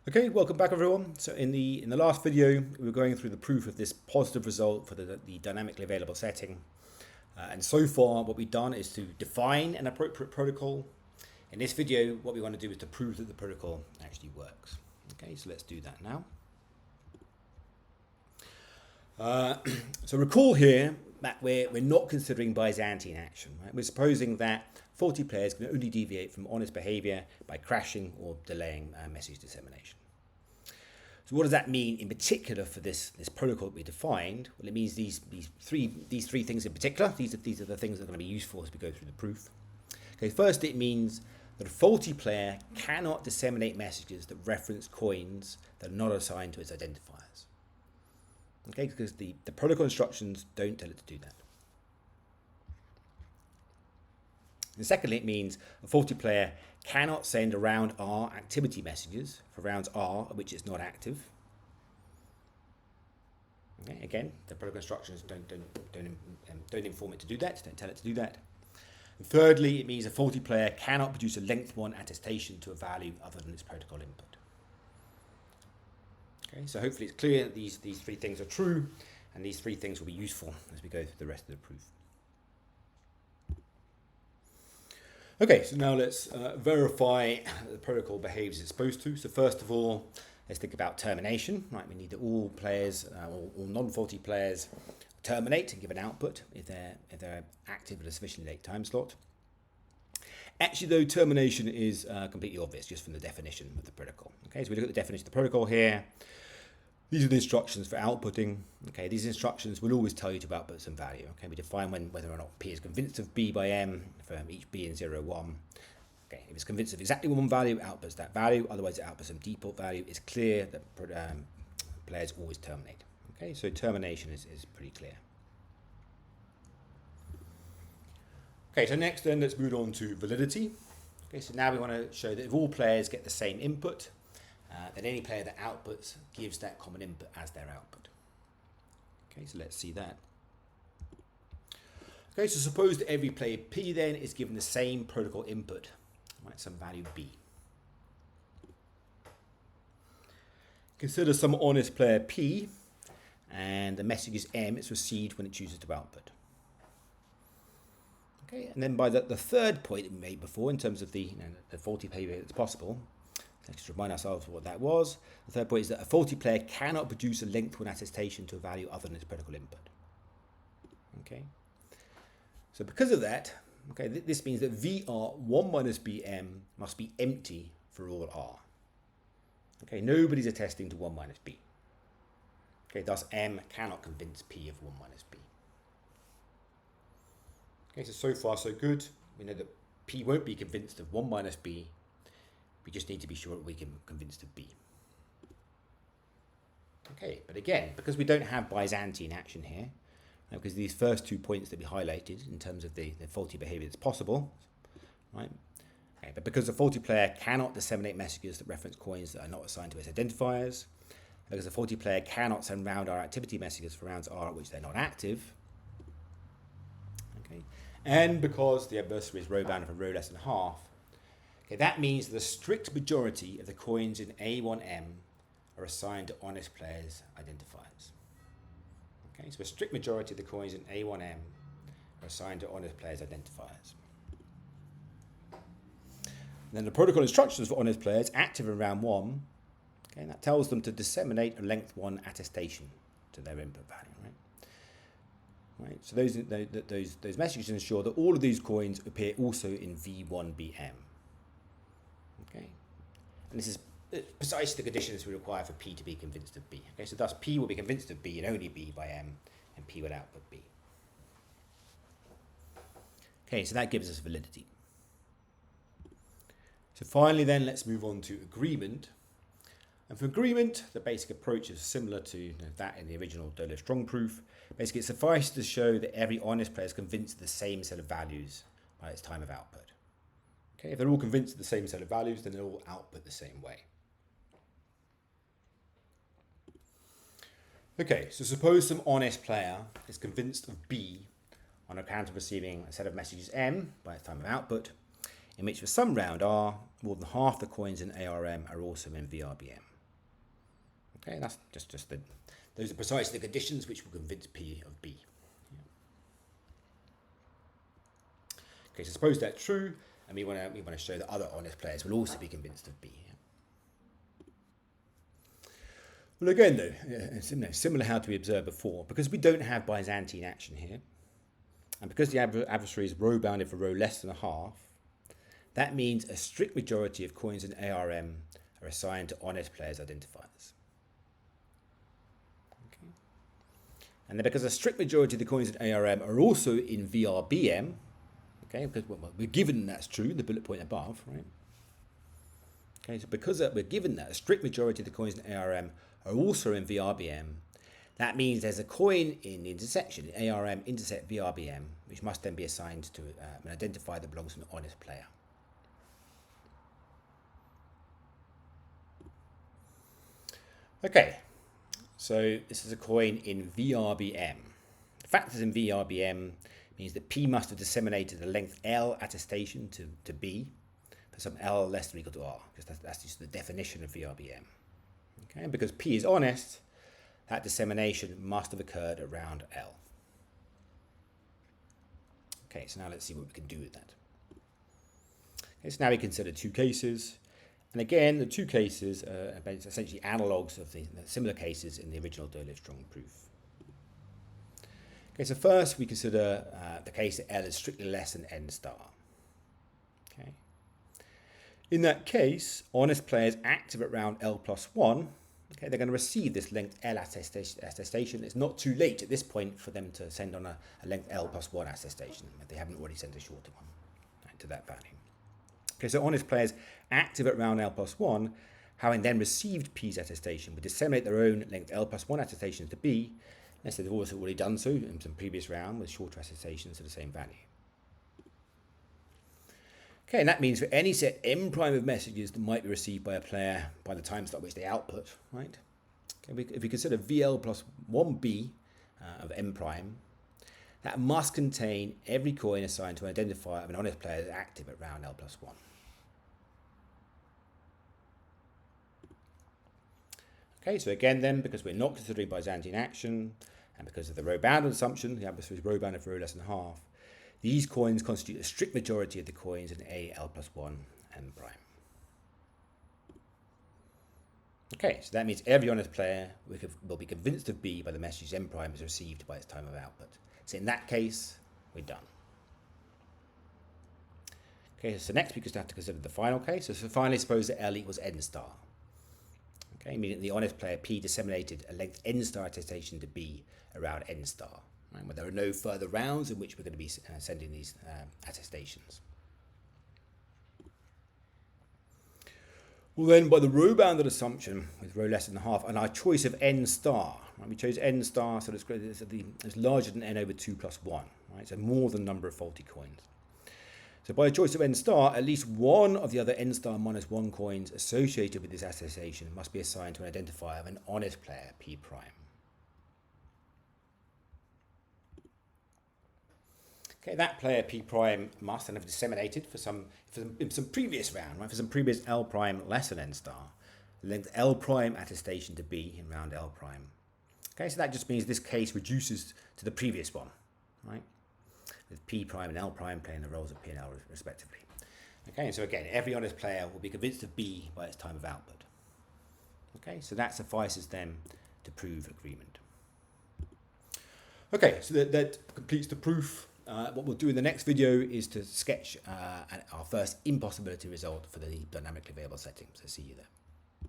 Okay, welcome back everyone. So in the last video, we were going through the proof of this positive result for the dynamically available setting. And so far, what we've done is to define an appropriate protocol. In this video, what we want to do is to prove that the protocol actually works. Okay, so let's do that now. So recall here that we're not considering Byzantine action. Right? We're supposing that faulty players can only deviate from honest behavior by crashing or delaying message dissemination. So what does that mean in particular for this protocol that we defined? Well, it means these three things in particular. These are the things that are going to be useful as we go through the proof. Okay, first it means that a faulty player cannot disseminate messages that reference coins that are not assigned to its identifiers. Okay, because the protocol instructions don't tell it to do that. And secondly, it means a faulty player cannot send a round R activity messages for rounds R at which it's not active. Okay, again, the protocol instructions don't inform it to do that, don't tell it to do that. And thirdly, it means a faulty player cannot produce a length 1 attestation to a value other than its protocol input. Okay, so hopefully it's clear that these three things are true, and these three things will be useful as we go through the rest of the proof. Okay, so now let's verify that the protocol behaves as it's supposed to. So first of all, let's think about termination. Right, we need that all players, all non-faulty players, terminate and give an output if they're active at a sufficiently late time slot. Actually, though, termination is completely obvious just from the definition of the protocol. Okay, so we look at the definition of the protocol here. These are the instructions for outputting. Okay, these instructions will always tell you to output some value. Okay, we define whether or not P is convinced of B by M for each B in 0, 1. Okay, if it's convinced of exactly one value, it outputs that value. Otherwise, it outputs some default value. It's clear that players always terminate. Okay, so termination is pretty clear. Okay, so next then let's move on to validity. Okay, so now we want to show that if all players get the same input, then any player that outputs gives that common input as their output. Okay, so let's see that. Okay, so suppose that every player P then is given the same protocol input, right, some value B. Consider some honest player P, and the message is M, it's received when it chooses to output. Okay, and then by the third point we made before in terms of the faulty behavior that's possible, let's just remind ourselves what that was. The third point is that a faulty player cannot produce a length 1 attestation to a value other than its protocol input. Okay, so because of that, okay, this means that VR 1 minus BM must be empty for all R. Okay, nobody's attesting to 1 minus B. Okay, thus M cannot convince P of 1 minus B. Okay, so far so good. We know that P won't be convinced of 1 minus B. We just need to be sure that we can convince of B. Okay, but again, because we don't have Byzantine action here, because these first 2 points that we highlighted in terms of the faulty behavior that's possible, right? Okay, but because the faulty player cannot disseminate messages that reference coins that are not assigned to its identifiers, because the faulty player cannot send round R activity messages for rounds R at which they're not active, okay, and because the adversary is row bound for row less than half, okay, that means the strict majority of the coins in A1M are assigned to honest players' identifiers. Okay, so a strict majority of the coins in A1M are assigned to honest players' identifiers. And then the protocol instructions for honest players active in round 1, okay, and that tells them to disseminate a length 1 attestation to their input value, right? Right, so those messages ensure that all of these coins appear also in V1BM. Okay, and this is precisely the conditions we require for P to be convinced of B. Okay, so thus P will be convinced of B and only B by M, and P will output B. Okay, so that gives us validity. So finally then, let's move on to agreement. And for agreement, the basic approach is similar to that in the original Dolo-Strong proof. Basically, it suffices to show that every honest player is convinced of the same set of values by its time of output. Okay, if they're all convinced of the same set of values, then they'll all output the same way. Okay, so suppose some honest player is convinced of B on account of receiving a set of messages M by its time of output, in which for some round R, more than half the coins in ARM are also in VRBM. Okay, that's just those are precisely the conditions which will convince P of B. Yeah. Okay, so suppose that's true, and we want to show that other honest players will also be convinced of B. Yeah. Well, again, though, similar how to be observed before, because we don't have Byzantine action here, and because the adversary is row bounded for row less than a half, that means a strict majority of coins in ARM are assigned to honest players' identifiers. Okay. And then because a strict majority of the coins in ARM are also in VRBM, okay, because we're given that's true, the bullet point above, right? Okay, so because we're given that a strict majority of the coins in ARM are also in VRBM, that means there's a coin in the intersection, ARM intersect VRBM, which must then be assigned to an identifier that belongs to an honest player. Okay, so this is a coin in VRBM. The fact that it's in VRBM means that P must have disseminated a length L attestation to B for some L less than or equal to R, because that's just the definition of VRBM. Okay, and because P is honest, that dissemination must have occurred around L. Okay, so now let's see what we can do with that. Okay, so now we consider two cases. And again, the two cases are essentially analogues of the similar cases in the original Dolive-Strong proof. Okay, so first we consider the case that L is strictly less than N star. Okay. In that case, honest players active at round L plus 1, okay, they're going to receive this length L attestation. It's not too late at this point for them to send on a length L plus 1 attestation if they haven't already sent a shorter one, right, to that value. Okay, so honest players active at round L plus 1, having then received P's attestation, would disseminate their own length L plus 1 attestations to B, unless they've also already done so in some previous round with shorter attestations to the same value. Okay, and that means for any set M prime of messages that might be received by a player by the time slot which they output, right? Okay, if we consider VL plus 1B of M prime, that must contain every coin assigned to an identifier of an honest player that is active at round L plus 1. Okay, so again then, because we're not considering Byzantine action, and because of the row bounded assumption, the adversary is row bounded for row less than half, these coins constitute a strict majority of the coins in A, L plus 1, M prime. Okay, so that means every honest player will be convinced of B by the message M prime is received by its time of output. So in that case, we're done. Okay, so next we just have to consider the final case. So finally, suppose that L equals N star. Okay, meaning the honest player P disseminated a length N star attestation to B around N star, right, where there are no further rounds in which we're going to be sending these attestations. Well then, by the row bounded assumption with row less than half, and our choice of N star, right, we chose N star, so it's larger than N over 2 plus 1, right, so more than the number of faulty coins. So by a choice of N star, at least one of the other N star minus 1 coins associated with this attestation must be assigned to an identifier of an honest player, P prime. Okay, that player P prime must then have disseminated in some previous round, right, for some previous L prime less than N star, length L prime attestation to B in round L prime. Okay, so that just means this case reduces to the previous one, right? With P prime and L prime playing the roles of P and L respectively. Okay, so again, every honest player will be convinced of B by its time of output. Okay, so that suffices then to prove agreement. Okay, so that completes the proof. What we'll do in the next video is to sketch our first impossibility result for the dynamically available setting. So see you there.